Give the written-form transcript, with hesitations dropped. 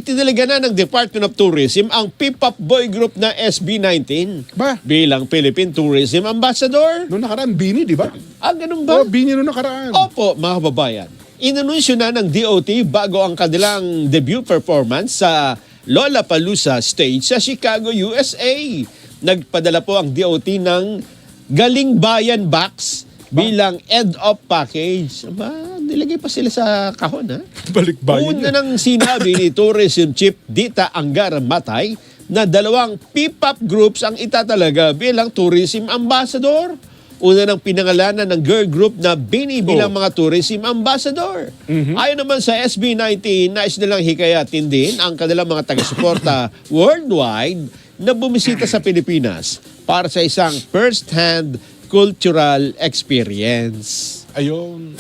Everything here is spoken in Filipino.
itinalaga na ng Department of Tourism ang P-pop boy group na SB19 Ba? bilang Philippine Tourism Ambassador. Noong nakaraan, Bini, di ba? Ah, ganun ba? Oh, Bini noong nakaraan. Opo, mga kababayan. Inanunsyo na ng DOT bago ang kanilang debut performance sa Lollapalooza stage sa Chicago, USA. Nagpadala po ang DOT ng Galing Bayan Box bilang end-of package. Aba, nilagay pa sila sa kahon, ha? Balik bayan Una yan. nang sinabi ni Tourism Chief Dita Angara Matay na dalawang P-pop groups ang itatalaga bilang tourism ambassador. Una nang pinangalanan ng girl group na Bini bilang mga tourism ambassador. Ayon naman sa SB19, nais nilang hikayatin din ang kanilang mga taga-suporta worldwide na bumisita sa Pilipinas para sa isang first-hand cultural experience. Ayun.